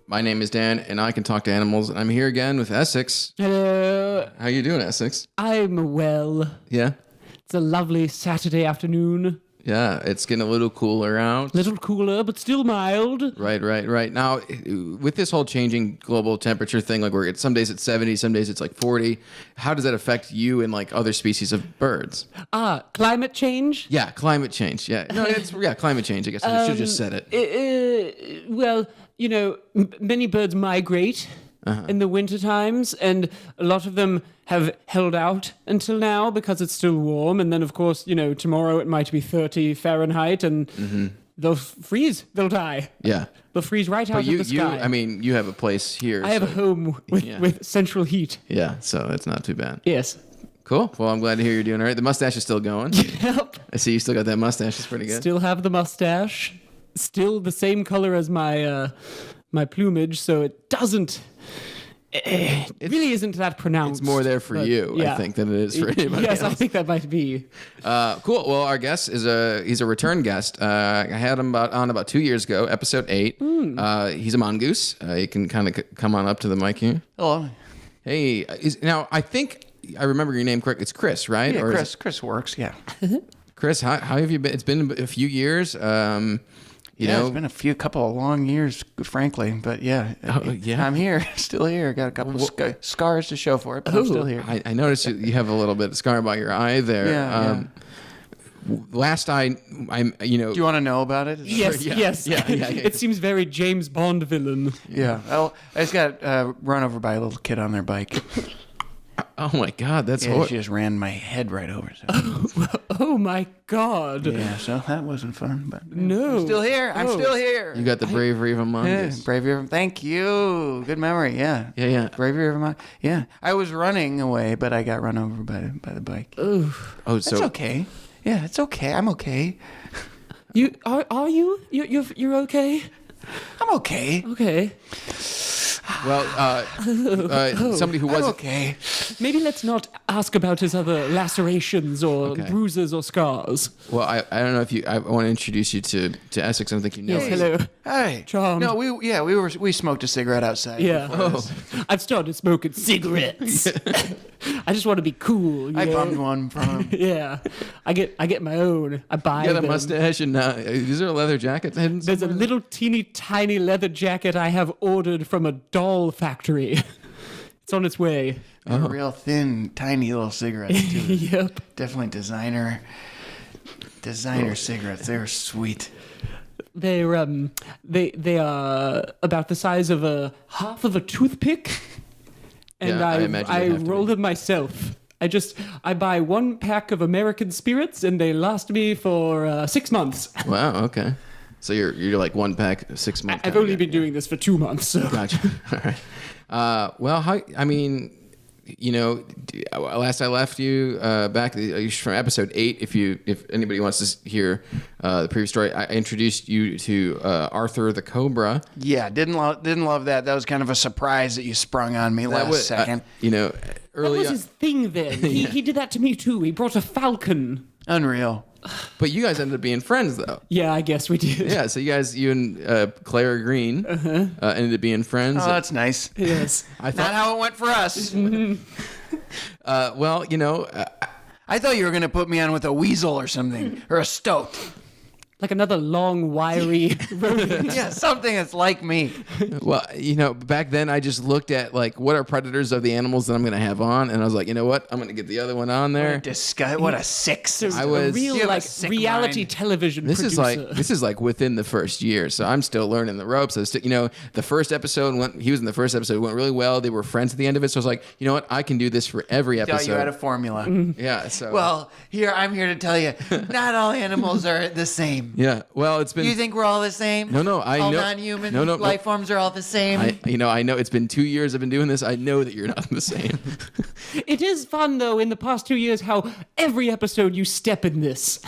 my name is Dan, and I can talk to animals, and I'm here again with Essex. Hello. How you doing, Essex? I'm well. Yeah? It's a lovely Saturday afternoon. Yeah, it's getting a little cooler out. Little cooler, but still mild. Right. Now, with this whole changing global temperature thing, like some days it's 70, some days it's like 40, how does that affect you and like other species of birds? Climate change? Yeah, climate change. Yeah, no, climate change. I guess I should have just said it. Well, many birds migrate in the winter times, and a lot of them have held out until now because it's still warm. And then, of course, tomorrow it might be 30 Fahrenheit, and they'll freeze. They'll die. Yeah. They'll freeze right out of the sky. You have a place here. I have a home with central heat. Yeah, so it's not too bad. Yes. Cool. Well, I'm glad to hear you're doing all right. The mustache is still going. Yep. I see you still got that mustache. It's pretty good. Still have the mustache. Still the same color as my my plumage, so it doesn't. It really isn't that pronounced. It's more there for you, yeah. I think, than it is for anybody Yes, else. I think that might be. Cool. Well, our guest he's a return guest. I had him on about 2 years ago, episode 8. He's a mongoose. You can kind of come on up to the mic here. Hello. Hey, now I think I remember your name correct. It's Chris, right? Yeah, Chris works. Yeah. Chris, how have you been? It's been a few years. It's been a couple of long years, frankly, but yeah. I'm here, still here. Got a couple of scars to show for it, but I'm still here. I noticed you have a little bit of scar by your eye there. Yeah. Last I'm. Do you want to know about it? Yes, yes. Yeah. It seems very James Bond villain. Yeah. Oh, I just got run over by a little kid on their bike. Oh my God, that's yeah, horrible. She just ran my head right over. So. Oh my God. Yeah, so that wasn't fun, but No. I'm still here. I'm still here. You got the bravery of a mongoose. Yeah, bravery of Thank you. Good memory. Yeah. Yeah. Bravery of a Yeah. I was running away, but I got run over by the bike. Oh, That's okay. Yeah, it's okay. I'm okay. you are you? You're okay? I'm okay. Okay. Well, somebody who was okay. Maybe let's not ask about his other lacerations or bruises or scars. Well, I don't know if I want to introduce you to Essex. I don't think you know. Yes, hello. Hey. Charmed. No, we smoked a cigarette outside. Yeah. I've started smoking cigarettes. I just want to be cool. I bummed one from him. Yeah. I get my own. I buy You got a them. mustache and is there a leather jacket? There's a little teeny tiny leather jacket I have ordered from a doll factory. It's on its way. Real thin, tiny little cigarettes too. Yep. Definitely designer cigarettes. They're sweet. They're they are about the size of a half of a toothpick. And Yeah, I imagine I they'd have to roll be. them myself. I buy one pack of American spirits and they last me for 6 months. Wow. Okay. So you're like 1 pack 6 months. I've only been doing this for 2 months. So. Gotcha. All right. Well, last I left you back from episode 8. If anybody wants to hear the previous story, I introduced you to Arthur the Cobra. Yeah, didn't love that. That was kind of a surprise that you sprung on me last second. Early. That was his thing then. He did that to me too. He brought a falcon. Unreal. But you guys ended up being friends, though. Yeah, I guess we did. Yeah, so you and Clara Green ended up being friends. Oh, that's nice. Yes. I Not how it went for us. I thought you were going to put me on with a weasel or something, or a stoat. Like another long, wiry rodent. Yeah, something that's like me. Well, back then I just looked at like what are predators of the animals that I'm going to have on, and I was like, you know what, I'm going to get the other one on there. What a sick. I was- a real You have a like sick reality mind. television This producer. is like within the first year, so I'm still learning the ropes. The first episode he was in the first episode, it went really well. They were friends at the end of it, so I was like, you know what, I can do this for every Thought episode. you had a formula. Yeah. So Well, I'm here to tell you, not all animals are the same. yeah. Well, it's been. You think we're all the same? No, I all know. non-human No. life forms are all the same. I know it's been 2 years I've been doing this. I know that you're not the same. It is fun though in the past 2 years how every episode you step in this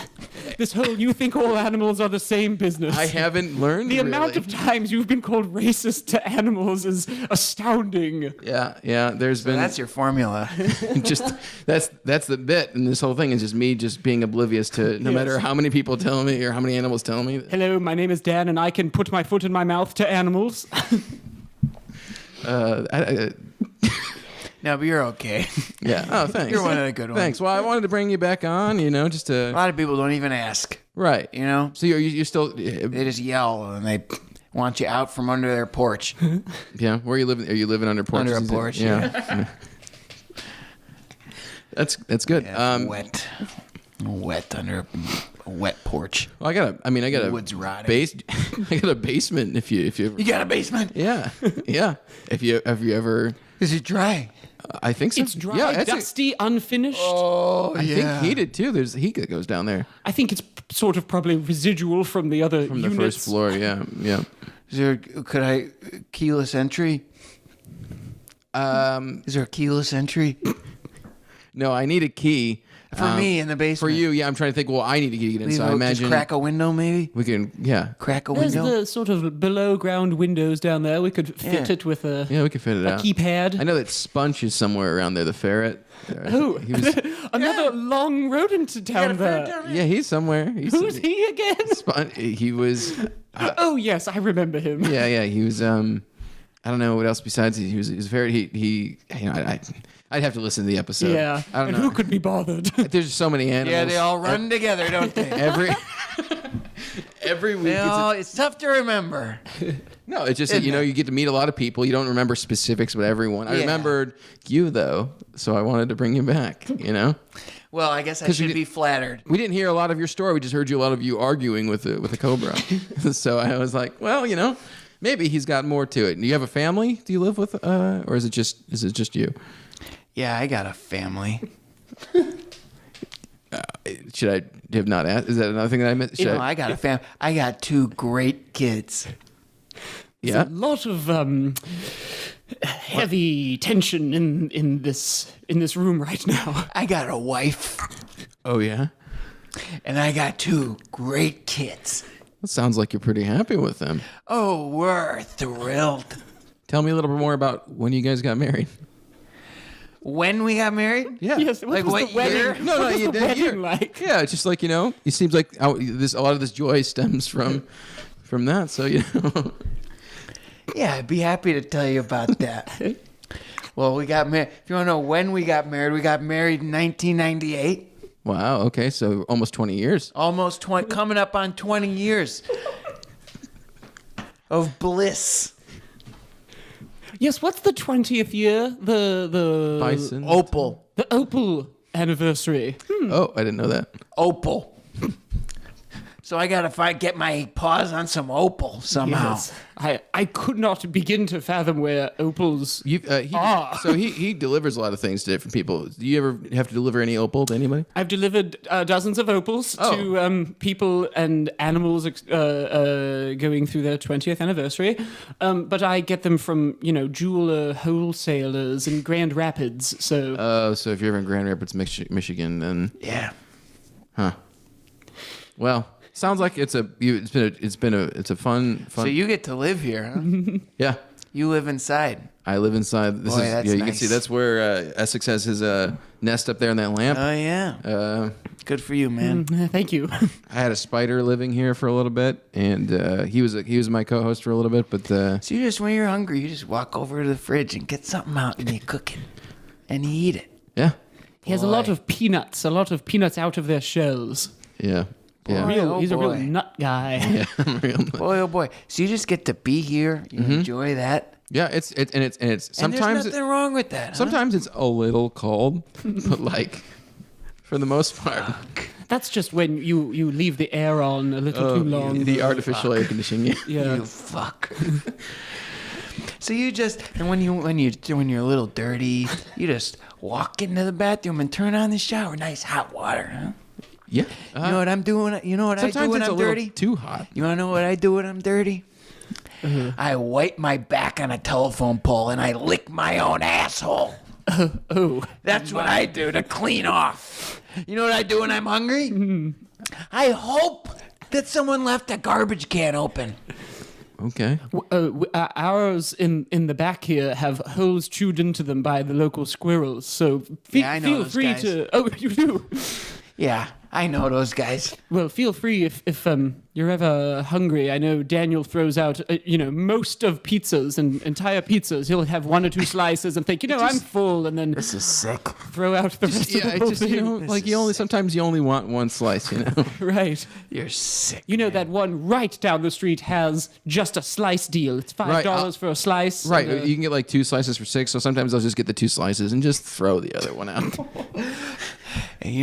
whole you think all animals are the same business. I haven't learned the really. amount of times you've been called racist to animals is astounding. Yeah. There's been That's your formula. just that's the bit, and this whole thing is just me just being oblivious to no matter how many people tell me or how many animals tell me. Hello, my name is Dan, and I can put my foot in my mouth to animals. No, but you're okay. Yeah. Oh, thanks. You're one of the good ones. Thanks. Well, I wanted to bring you back on, just to... A lot of people don't even ask. Right. So you're still... They just yell and they want you out from under their porch. Yeah. Where are you living? Are you living under porches? Under a porch, yeah. That's good. Yeah, wet under a wet porch. Well, I got a Wood's rotting. I got a basement. If you ever, You got a basement? yeah, yeah. Have you ever? Is it dry? I think so. It's dry, Yeah, dusty, unfinished. Oh, I think heated too. There's heat that goes down there I think it's sort of probably residual from the other from units. the first floor. Yeah, yeah. Could I keyless entry? Is there a keyless entry? No, I need a key. For me in the basement. For you, yeah. I'm trying to think. Well, I need to get in. So I imagine just crack a window, maybe. we can. Yeah, Crack a There's window. the sort of below ground windows down there. We could fit Yeah. it with a yeah. We can fit it out. keypad. I know that Sponge is somewhere around there. The ferret. Oh, he was, another long rodent down there. yeah, he's somewhere. Who's he again? He was. Oh yes, I remember him. Yeah. He was. I don't know what else besides he was very. I'd have to listen to the episode. Yeah, I don't and know. who could be bothered? There's so many animals. Yeah, they all run together, don't they? Every week. It's tough to remember. No, it's just that, you get to meet a lot of people. You don't remember specifics with everyone. I remembered you though, so I wanted to bring you back. Well, I guess I should be flattered. We didn't hear a lot of your story. We just heard a lot of you arguing with a cobra. So I was like, well, maybe he's got more to it. Do you have a family? Do you live with, or is it just you? Yeah, I got a family. Should I have not asked? Is that another thing that I missed? I got a family. I got 2 great kids. Yeah. There's a lot of heavy tension in this room right now. I got a wife, Oh yeah. and I got 2 great kids. That sounds like you're pretty happy with them. Oh, we're thrilled. Tell me a little bit more about when you guys got married. When we got married? Yeah. Yes, Like was what the wedding? year? No, What was you the did. wedding like? Yeah, it's just like it seems like a lot of this joy stems from that. So Yeah, I'd be happy to tell you about that. Well, we got married. If you want to know when we got married in 1998. Wow. Okay, so almost 20 years. Almost 20, coming up on 20 years of bliss. Yes, what's the 20th year? The Bison. Opal. The Opal anniversary. Oh, I didn't know that. Opal. So I got to get my paws on some opal somehow. Yes. I could not begin to fathom where opals So he delivers a lot of things to different people. Do you ever have to deliver any opal to anybody? I've delivered dozens of opals to people and animals going through their 20th anniversary. But I get them from, jeweler wholesalers in Grand Rapids. So So if you're ever in Grand Rapids, Michigan, then Yeah. huh? Well, sounds like it's a fun. So you get to live here, huh? Yeah. You live inside. I live inside. Boy, that's you can nice. see that's where Essex has his nest up there in that lamp. Oh, yeah. Good for you, man. thank you. I had a spider living here for a little bit, and he was my co-host for a little bit. But So you just, when you're hungry, you just walk over to the fridge and get something out and you cook it. And you eat it. yeah, He has a lot of peanuts out of their shells. yeah, yeah. He's a real boy. nut guy. Yeah, real nice. Boy, oh boy. So you just get to be here. You enjoy that. Yeah, it's And sometimes there's nothing wrong with that. Huh? sometimes it's a little cold, but like for the most part, That's just when you leave the air on a little too long. the artificial air conditioning. yeah. You fuck. So you just, and when you're a little dirty, you just walk into the bathroom and turn on the shower. Nice hot water, huh? Yeah, You know what I'm doing? You know what I do sometimes when it's a I'm little dirty? too hot. You want to know what I do when I'm dirty? I wipe my back on a telephone pole and I lick my own asshole. Oh. That's what I do to clean off. You know what I do when I'm hungry? I hope that someone left a garbage can open. Okay. Ours in the back here have holes chewed into them by the local squirrels. So Yeah, I know feel those free guys. to. Oh, you do. Yeah, I know those guys. Well, feel free if you're ever hungry. I know Daniel throws out, most of pizzas and entire pizzas. He'll have 1 or 2 slices and think, I'm full, and then This is sick. throw out the rest of the whole thing. Sometimes you only want one slice, Right. You're sick. That one right down the street has just a slice deal. It's $5 for a slice. Right, and, you can get like 2 slices for $6, so sometimes I'll just get the 2 slices and just throw the other one out. And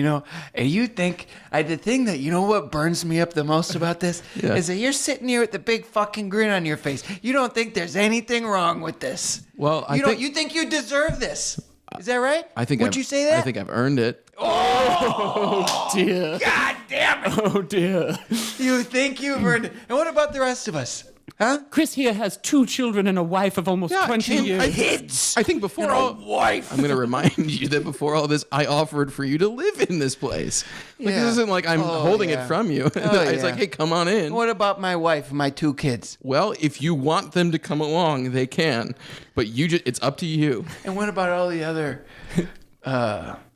you think, the thing that, what burns me up the most about this is that you're sitting here with the big fucking grin on your face. You don't think there's anything wrong with this. Well, you think you deserve this. Is that right? Would you say that? I think I've earned it. Oh, dear. God damn it. Oh, dear. You think you've earned it. And what about the rest of us? Huh? Chris here has 2 children and a wife of almost 20 years. Kids. I think before wife. I'm going to remind you that before all this, I offered for you to live in this place. Like, Yeah. this isn't like I'm holding it from you. It's like, hey, come on in. What about my wife and my 2 kids? Well, if you want them to come along, they can. But it's up to you. And what about all the other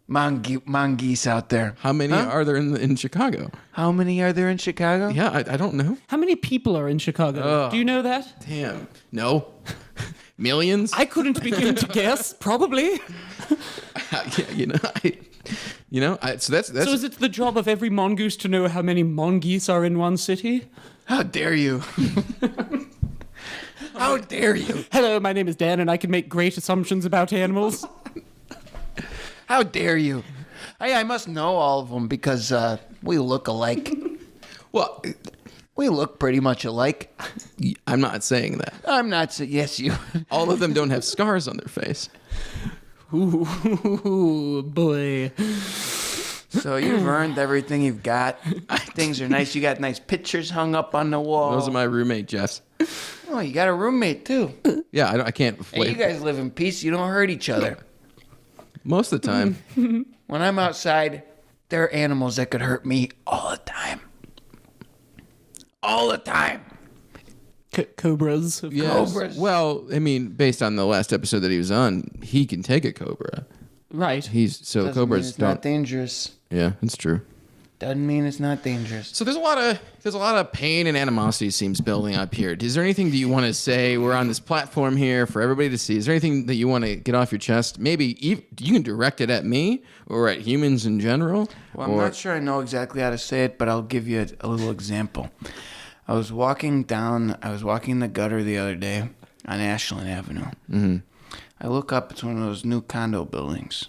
mongoose out there? How many are there in Chicago? How many are there in Chicago? Yeah, I don't know. How many people are in Chicago? Do you know that? Damn. No. Millions? I couldn't begin to guess. Probably. So that's So is it the job of every mongoose to know how many mongoose are in one city? How dare you? How dare you? Hello, my name is Dan, and I can make great assumptions about animals. How dare you? I must know all of them because we look alike. well, We look pretty much alike. I'm not saying that. I'm not. Yes, you. All of them don't have scars on their face. Ooh, boy. So you've earned everything you've got. Things are nice. You got nice pictures hung up on the wall. Those are my roommate, Jeff's. Oh, you got a roommate too. Yeah, I can't. Hey, you guys live in peace. You don't hurt each other. Most of the time. When I'm outside, there are animals that could hurt me all the time. All the time. Cobras. Of Yes. Cobras. Well, I mean, based on the last episode that he was on, he can take a cobra. Right. Doesn't Cobras mean it's don't. not dangerous. Yeah, that's true. Doesn't mean it's not dangerous. So there's a lot of pain and animosity seems building up here. Is there anything that you want to say? We're on this platform here for everybody to see. Is there anything that you want to get off your chest? Maybe you can direct it at me or at humans in general. Well, I'm not sure I know exactly how to say it, but I'll give you a little example. I was walking the gutter the other day on Ashland Avenue. Mm-hmm. I look up, it's one of those new condo buildings.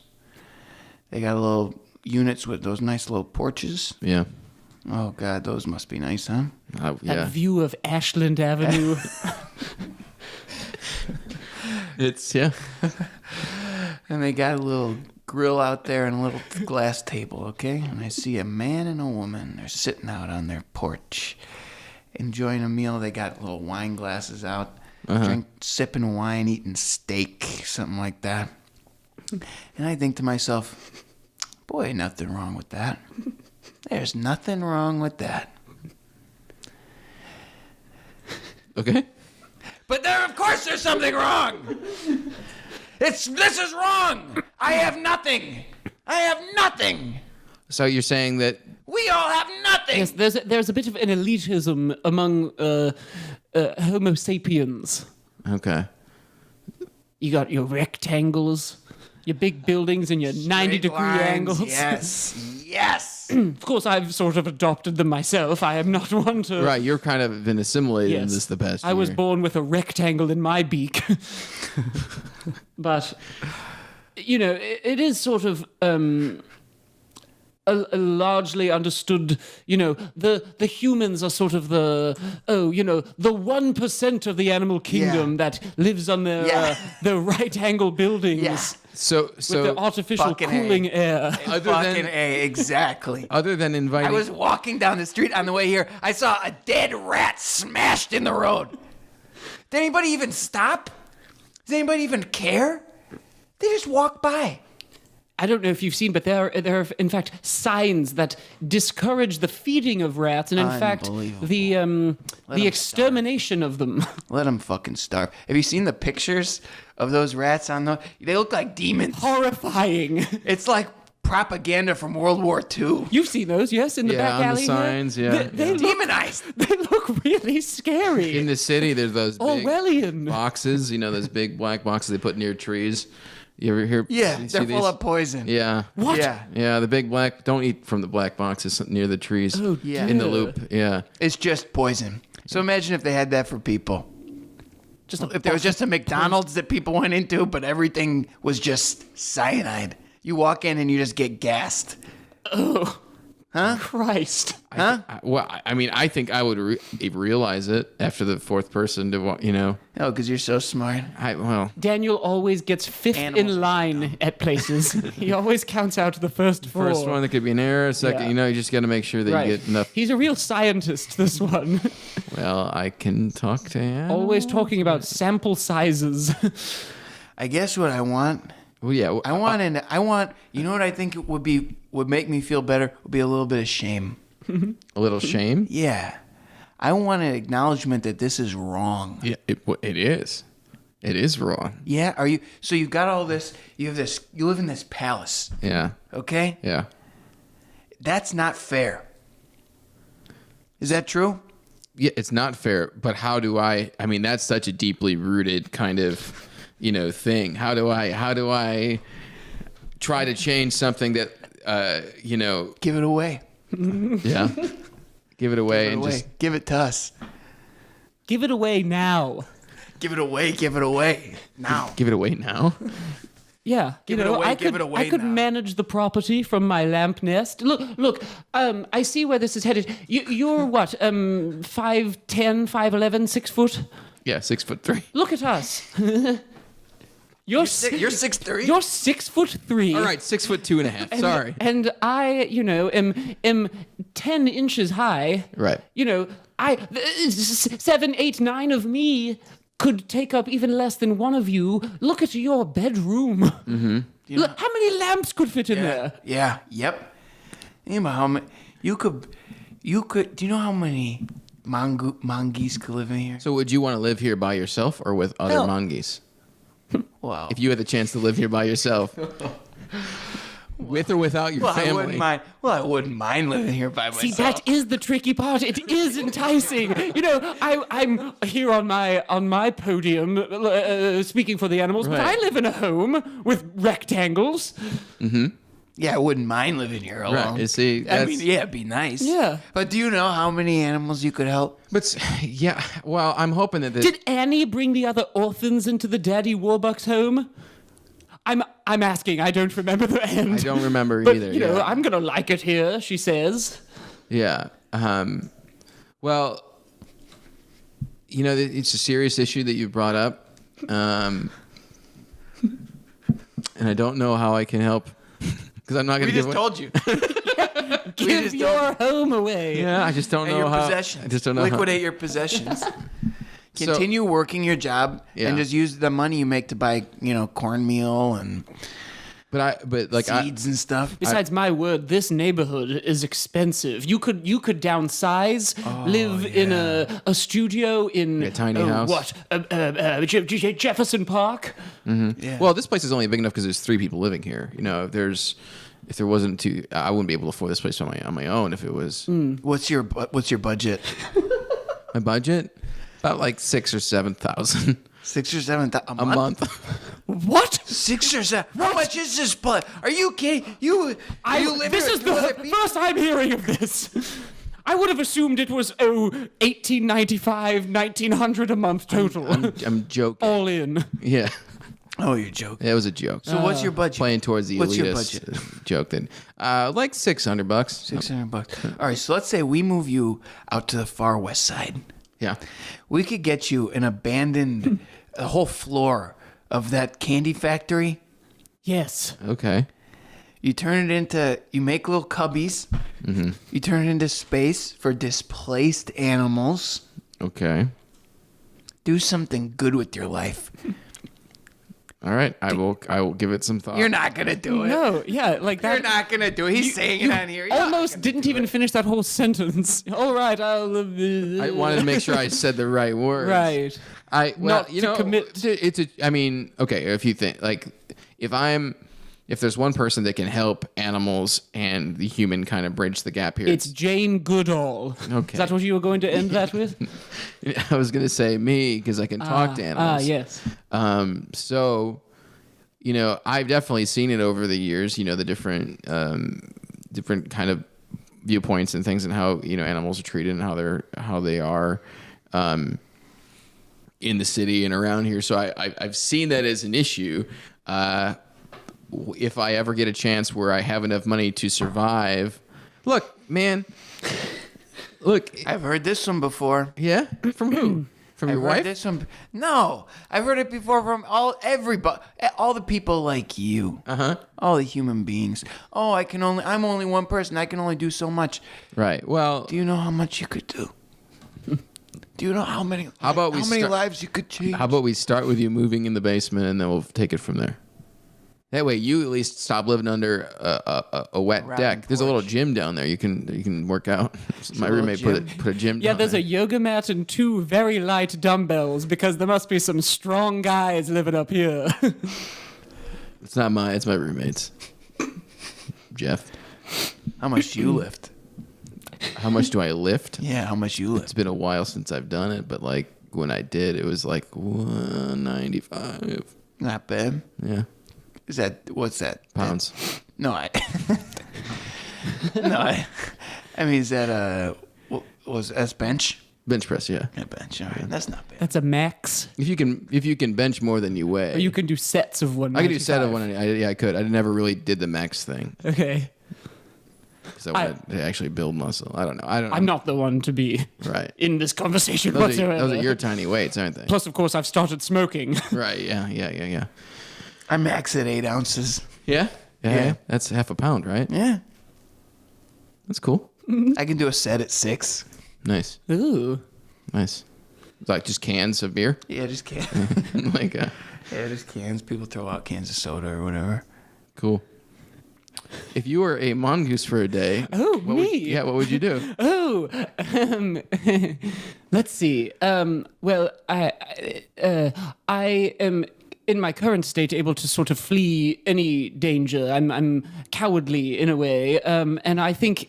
They got little units with those nice little porches. Yeah. Oh, God, those must be nice, huh? That Yeah. view of Ashland Avenue. It's yeah. And they got a little grill out there and a little glass table, okay? And I see a man and a woman. They're sitting out on their porch, enjoying a meal. They got little wine glasses out, sipping wine, eating steak, something like that. And I think to myself, boy, nothing wrong with that. There's nothing wrong with that. Okay. But of course there's something wrong. This is wrong. I have nothing. So you're saying that We all have nothing. Yes, there's a bit of an elitism among Homo sapiens. okay. You got your rectangles, your big buildings, and your 90-degree angles. Yes. Of course, I've sort of adopted them myself. I am not one to. Right, you're kind of been assimilated in this the past I was year. born with a rectangle in my beak. But, it is sort of a largely understood, the humans are sort of the 1% of the animal kingdom that lives on the right angle buildings. Yeah. So With the artificial Fucking cooling air. Fucking A, exactly. Other than inviting, I was walking down the street on the way here. I saw a dead rat smashed in the road. Did anybody even stop? Does anybody even care? They just walk by. I don't know if you've seen, but there are in fact signs that discourage the feeding of rats, and in fact the extermination of them. Let them fucking starve. Have you seen the pictures of those rats on the? They look like demons. Horrifying. It's like propaganda from World War II. You've seen those, yes, in the back on the alley here? signs, yeah. They look, Demonized. they look really scary. In the city, there's those big Orwellian. boxes, those big black boxes they put near trees. You ever hear? Yeah, you they're see full these? of poison. Yeah. What? Yeah. Yeah, the big black. Don't eat from the black boxes near the trees. Oh, Yeah. In the dear. loop. Yeah. It's just poison. So imagine if they had that for people. Just a If there was just a McDonald's that people went into, but everything was just cyanide. You walk in and you just get gassed. Christ. I think I would realize it after the fourth person to Oh, because you're so smart. Daniel always gets fifth Animals in line at places. He always counts out the first four. First one, there could be an error. Second, Yeah. you just got to make sure that Right. you get enough. He's a real scientist, this one. Well, I can talk to him. Always talking about sample sizes. I guess what I want. Well, yeah. I want. You know what I think it would make me feel better would be a little bit of shame. A little shame. Yeah, I want an acknowledgement that this is wrong. Yeah, it is. It is wrong. Yeah, are you? So you've got all this. You have this. You live in this palace. Yeah. Okay, Yeah. that's not fair. Is that true? Yeah, it's not fair. But how do I mean, that's such a deeply rooted kind of, thing. How do I try to change something that, Give it away. yeah, give it away Give it and away. just Give it to us. Give it away now. Give it away. Give it away now. give it away now. Yeah, Give it away, I give could, it away I could now. manage the property from my lamp nest. Look. I see where this is headed. You're what? 5'10", 5'11", 6 foot. Yeah, 6'3". Look at us. You're 6'3". You're 6'3". All right, 6'2.5". Sorry. And I, am 10 inches high. Right. 7, 8, 9 of me could take up even less than one of you. Look at your bedroom. Mm-hmm. Look, how many lamps could fit in there? Yeah. Yep. Think about how many. You could. Do you know how many mongoose could live in here? So would you want to live here by yourself or with other Hell. mongoose? Wow. If you had the chance to live here by yourself, with or without your Well, family. I wouldn't mind. Well, I wouldn't mind living here by myself. See, that is the tricky part. It is enticing. I'm here on my podium speaking for the animals, but Right. I live in a home with rectangles. Yeah, I wouldn't mind living here alone. You see, I that's- mean, yeah, it'd be nice. Yeah. But do you know how many animals you could help? But yeah, well, I'm hoping that this. Did Annie bring the other orphans into the Daddy Warbucks home? I'm asking. I don't remember the end. I don't remember But, either. I'm gonna like it here. She says. Yeah. Well, it's a serious issue that you brought up, and I don't know how I can help because I'm not going to give. told you. Give just your home away. Yeah, I just don't And know your how. possessions. I just don't know Liquidate your possessions. So- Continue working your job Yeah. and just use the money you make to buy, cornmeal and But seeds and stuff. Besides my word, this neighborhood is expensive. You could downsize, live in a studio in A tiny house. What? Jefferson Park. Yeah. Well, this place is only big enough because there's 3 people living here. If there wasn't 2, I wouldn't be able to afford this place on my own. If it was What's your budget? my budget, about like 6,000 or 7,000 6 or 7 a month. What? 6 or 7. How much is this place? Are you kidding? You live This here is with other the people? first I'm hearing of this. I would have assumed it was $1,895, $1,900 a month total, I'm joking. all in. Yeah, Oh, you're joking. it was a joke. So what's your budget? Playing towards the What's your elitist budget? joke then. Like $600. $600. All right, so let's say we move you out to the far west side. Yeah. We could get you an abandoned, a whole floor of that candy factory. Yes. Okay. You turn it into, you make little cubbies. Mm-hmm. You turn it into space for displaced animals. Okay. Do something good with your life. All right. I will give it some thought. You're not gonna do it. No, yeah, like that. You're not gonna do it. He's saying it on here. You're not Almost gonna didn't do even it. finish that whole sentence. All right, I'll. I wanted to make sure I said the right words. Right. Well, Not to commit. I mean, okay. If you think if I'm if there's one person that can help animals and the human kind of bridge the gap here, It's Jane Goodall. Okay. Is that what you were going to end that with? I was going to say me because I can talk to animals. Yes. So, I've definitely seen it over the years, the different kind of viewpoints and things and how, animals are treated and how they are in the city and around here. So I've seen that as an issue. If I ever get a chance where I have enough money to survive, look, man, I've heard this one before. yeah, from who? From your I've wife? heard this one. No, I've heard it before from everybody, all the people like you. All the human beings. Oh, I'm only one person. I can only do so much. Right. Well, Do you know how much you could do? Do you know how many start- lives you could change? how about we start with you moving in the basement and then we'll take it from there. That way, you at least stop living under a wet Rotten deck. There's a little porch. gym down there. You can work out. My little roommate gym? put a gym. Yeah, down there's there. a yoga mat and 2 very light dumbbells because there must be some strong guys living up here. It's not mine. It's my roommate's. Jeff, How much do you lift? how much do I lift? Yeah, how much you It's lift? been a while since I've done it, but like when I did, it was like 195. Not bad. Yeah, What's that? pounds. No, I mean, is that was S bench? Bench press. Yeah. Yeah, bench. All right, that's not bad. That's a max. If you can bench more than you weigh, Or you can do sets of one. I could do set of one. Yeah, I could. I never really did the max thing Okay. because I wanted to actually build muscle. I don't know. I'm not the one to be Right. in this conversation Those whatsoever. are your tiny weights, aren't they? Plus, of course, I've started smoking. Right. Yeah. I max at 8 ounces. Yeah. Yeah. That's half a pound, right? Yeah, That's cool. I can do a set at 6. Nice. Ooh. Nice. It's like just cans of beer. Yeah, just cans. Like, Yeah, just cans. People throw out cans of soda or whatever. cool. If you were a mongoose for a day, Oh, what me. what would you do? Oh, let's see. Well, I am in my current state able to sort of flee any danger. I'm cowardly in a way, and I think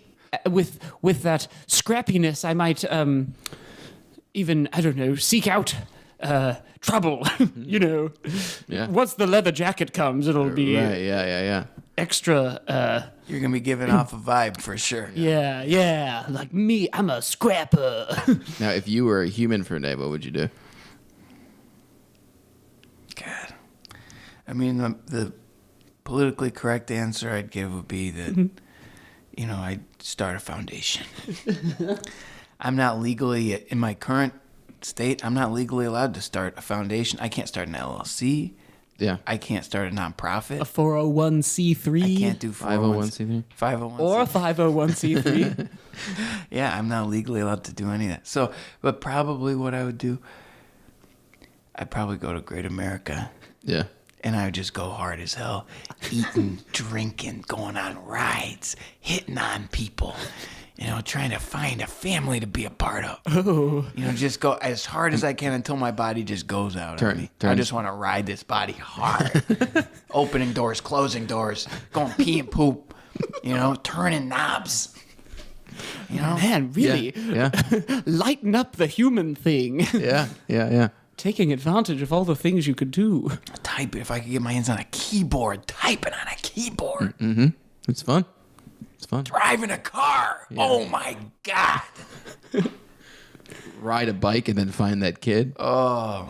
with that scrappiness, I might even seek out trouble. Yeah. Once the leather jacket comes, it'll be Right. Yeah. extra. You're gonna be giving off a vibe for sure. Yeah, like me, I'm a scrapper. Now, if you were a human for a day, what would you do? God, I mean, the politically correct answer I'd give would be that, I'd start a foundation. I'm not legally, in my current state, I'm not legally allowed to start a foundation. I can't start an LLC. Yeah. I can't start a nonprofit. A 401c3. I can't do 501c3. 501c3. Or a 501c3. Yeah, I'm not legally allowed to do any of that. So, but probably what I would do, I'd probably go to Great America. Yeah. And I would just go hard as hell, eating, drinking, going on rides, hitting on people, trying to find a family to be a part of. Oh. Just go as hard as I can until my body just goes out on me. I just want to ride this body hard. Opening doors, closing doors, going pee and poop, turning knobs. Man, really Yeah. lighten up the human thing. Yeah. Taking advantage of all the things you could do. Type, if I could get my hands on a keyboard, typing on a keyboard. It's fun. Driving a car. Yeah. Oh my God. Ride a bike and then find that kid. I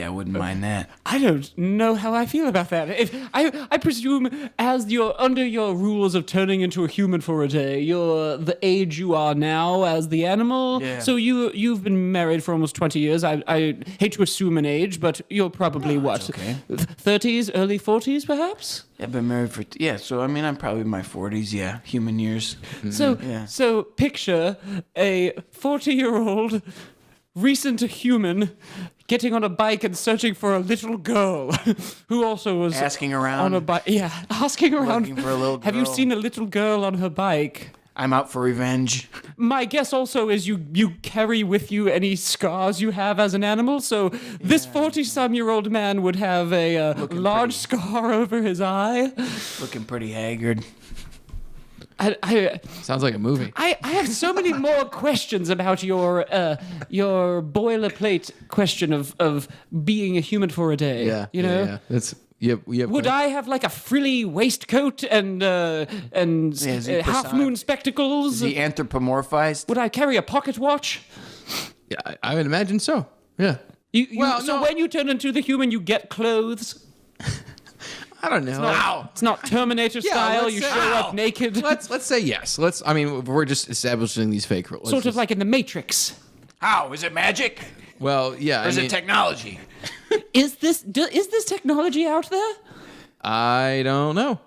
wouldn't mind that. I don't know how I feel about that. If I presume, as you're under your rules of turning into a human for a day, you're the age you are now as the animal. Yeah. So you've been married for almost 20 years. I hate to assume an age, but you're probably what? Okay. 30s, early 40s, perhaps. I've been married for so I mean I'm probably in my 40s. Yeah, human years. So picture a 40-year-old recent human getting on a bike and searching for a little girl who also was Asking around. on a bike. Yeah, asking around. Looking for a little Have you girl. seen a little girl on her bike? I'm out for revenge. My guess also is you carry with you any scars you have as an animal. So this 40-some-year-old man would have a large scar over his eye. Looking pretty haggard. Sounds like a movie. I have so many more questions about your boilerplate question of being a human for a day. Yeah. You know? Yeah. That's Would I have like a frilly waistcoat and is he half moon spectacles? Is he anthropomorphized? Would I carry a pocket watch? Yeah, I would imagine so. Yeah. So when you turn into the human, you get clothes. I don't know. It's not Terminator style. You show up naked. Let's say yes. I mean, we're just establishing these fake rules. Sort of like in the Matrix. How? Is it magic? Well, yeah. Or is it technology? Is this technology out there? I don't know.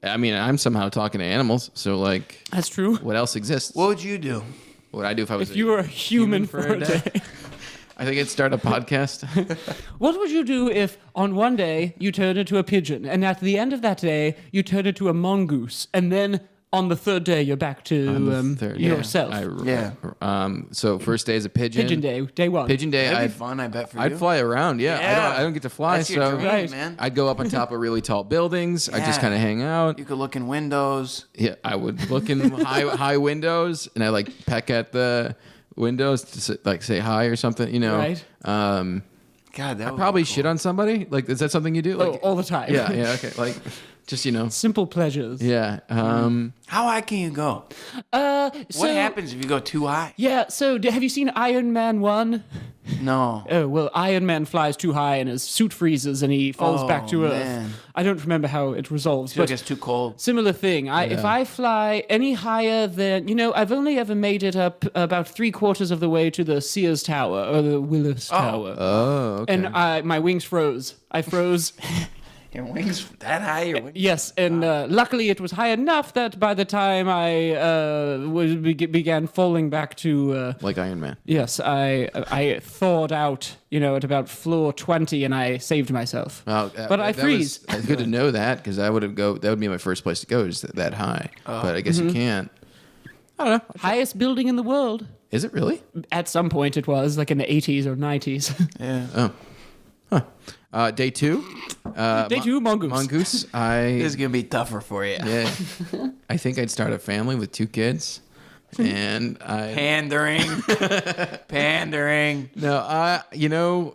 I mean, I'm somehow talking to animals, so like, That's true. what else exists? What would you do? What would I do if I was If you were a human for a day. I think I'd start a podcast. What would you do if on one day you turned into a pigeon, and at the end of that day you turned into a mongoose, and then on the third day you're back to yourself? So first day is a pigeon. Pigeon day one. Pigeon day. That'd be fun, I bet, for you. I'd fly around. Yeah. Yeah. I don't get to fly, That's your so dream, Right. man. I'd go up on top of really tall buildings. I'd just Yeah. kind of hang out. You could look in windows. Yeah, I would look in high windows, and I like peck at the windows to say hi or something. You know. Right. God, that would Probably be cool. shit on somebody. Like, is that something you do? Like, all the time. yeah. Okay. Like, just Simple pleasures. Yeah. How high can you go? What happens if you go too high? Yeah, so have you seen Iron Man 1? No. Oh, well, Iron Man flies too high and his suit freezes and he falls back to Earth. man. I don't remember how it resolves, Feel but like it's too cold. similar thing. If I fly any higher than, I've only ever made it up about 3/4 of the way to the Sears Tower or the Willis Tower. Oh. Okay. And my wings froze. I froze. Your wings that high? Your wings? Yes, and luckily it was high enough that by the time I began falling back to... like Iron Man. Yes, I thawed out, at about floor 20, and I saved myself. Well, But I freeze. It's good to know that because that would be my first place to go is that high. But I guess you can't. I don't know. Highest building in the world. Is it really? At some point it was, like in the 80s or 90s. Yeah. Oh. Huh. Day 2. Day 2, Mongoose. Mongoose. This is going to be tougher for you. Yeah. I think I'd start a family with 2 kids. And I. Pandering. Pandering. No,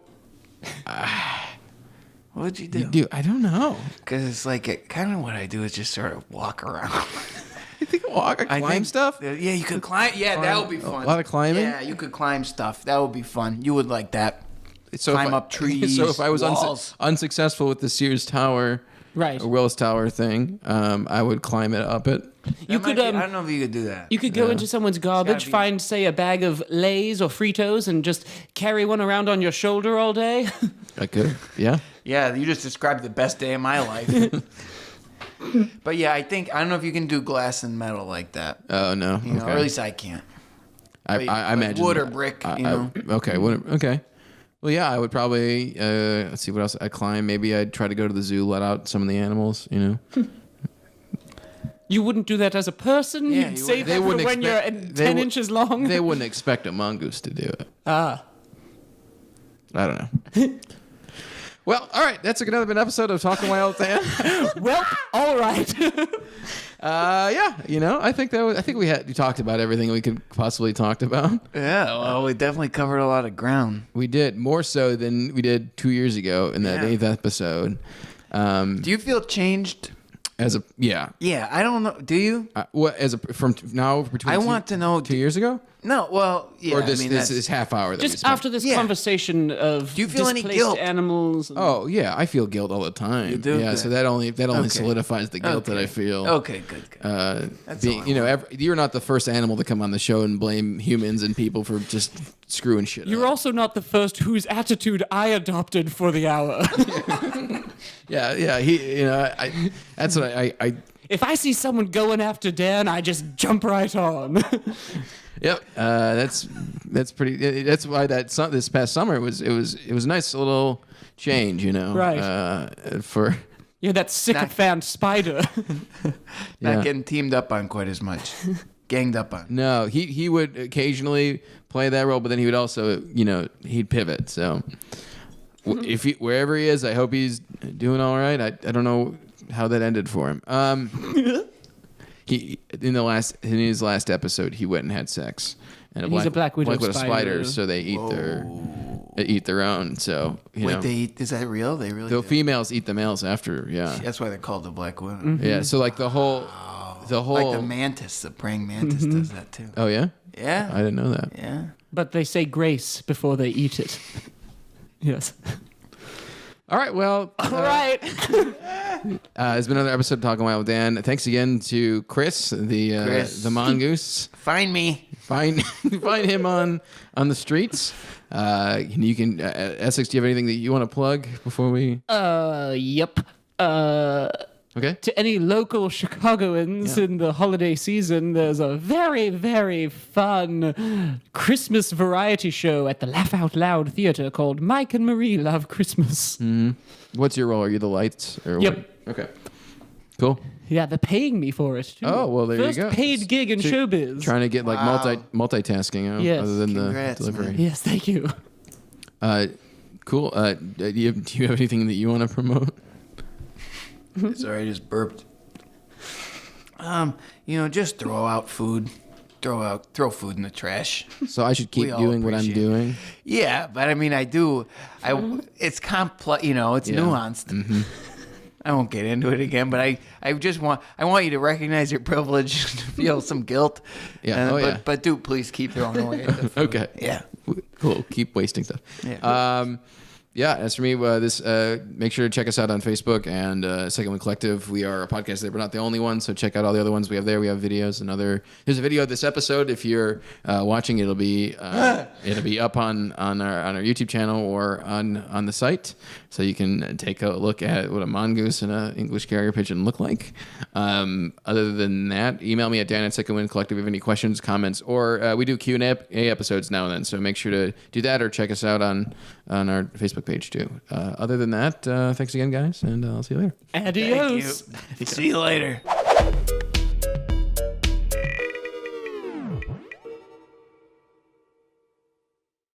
What would you do? I don't know. Because it's like kind of what I do is just sort of walk around. You think climb stuff? Yeah, you could climb. Yeah, that would be fun. A lot of climbing? Yeah, you could climb stuff. That would be fun. You would like that. So Climb up trees, So if I was walls. unsuccessful with the Sears Tower, Right. or Willis Tower thing, I would climb it up it. You could I don't know if you could do that. You could go into someone's garbage, be- find, say, a bag of Lay's or Fritos, and just carry one around on your shoulder all day. I could. Yeah. Yeah, you just described the best day of my life. But yeah, I don't know if you can do glass and metal like that. Oh no. You know, or at least I can't. I like imagine wood or brick, you know. Okay. Okay. Well, yeah, I would probably let's see what else I climb. Maybe I'd try to go to the zoo, let out some of the animals. You wouldn't do that as a person? Yeah, You'd you save They that for wouldn't when expect- you're they 10 would- inches long? They wouldn't expect a mongoose to do it. Ah. I don't know. Well, all right. That's another episode of Talkin Wild, Dan. Well, all right. Yeah. I think we talked about everything we could possibly talked about. Yeah, well, we definitely covered a lot of ground. We did more so than we did 2 years ago in that 8th episode. Do you feel changed? Yeah. Yeah, I don't know. Do you? From now between I want to know. 2 years ago, No, well, yeah. or this I mean, this half hour that we Just spent? after this Yeah. conversation of Do you feel any displaced guilt? animals. Oh yeah, I feel guilt all the time. You do? Yeah, Good. so that only Okay. solidifies the guilt that I feel. Okay, good. That's all I You're not the first animal to come on the show and blame humans and people for just screwing shit You're up. also not the first whose attitude I adopted for the hour. Yeah. That's what I. If I see someone going after Dan, I just jump right on. Yep. That's pretty. That's why this past summer it was a nice little change, Right. For You're that sycophant spider. Not Yeah. getting teamed up on quite as much. ganged up on. No, he would occasionally play that role, but then he would also, he'd pivot. So if wherever he is, I hope he's doing all right. I don't know how that ended for him. He in his last episode, he went and had sex. And he's a Black Widow spider, so they eat their own. So Wait, they eat? Is that real? They really? the do? females eat the males after. Yeah, That's why they're called the Black Widow. Mm-hmm. yeah. So like the whole. Like the mantis, the praying mantis does that too. Oh yeah. Yeah. I didn't know that. Yeah. But they say grace before they eat it. Yes. All right. Well. All right. It's been another episode of Talkin Wild with Dan. Thanks again to Chris, the Mongoose. Find me. Find him on the streets. You can Essex. Do you have anything that you want to plug before we? Yep. Okay. To any local Chicagoans in the holiday season, there's a very, very fun Christmas variety show at the Laugh Out Loud Theater called Mike and Marie Love Christmas. What's your role? Are you the lights? Or Yep. What? Okay. Cool. Yeah, they're paying me for it, too. Oh, well, there you First go. paid gig in showbiz. Trying to get like multitasking Yes. other than Congrats, the delivery. man. Yes, thank you. Cool. Do you have anything that you want to promote? Sorry, I just burped. Just throw out food. Throw food in the trash. So I should keep We all doing what I'm appreciate it. doing. Yeah, but I mean, I do. It's complex. It's nuanced. I won't get into it again, but I just want you to recognize your privilege, to feel some guilt. Yeah. But do please keep throwing away the food. Okay. Yeah. Cool. Keep wasting stuff. Yeah. Yeah, as for me, make sure to check us out on Facebook and Second Wind Collective. We are a podcast there, but not the only one. So check out all the other ones we have there. We have videos and There's a video of this episode. If you're watching, it'll be up on our YouTube channel or on the site, so you can take a look at what a mongoose and an English carrier pigeon look like. Other than that, email me at Dan@SecondWindCollective if you have any questions, comments, or we do Q&A episodes now and then. So make sure to do that or check us out on our Facebook page too. Other than that, thanks again, guys, and I'll see you later. Adios. Thank you. See you later.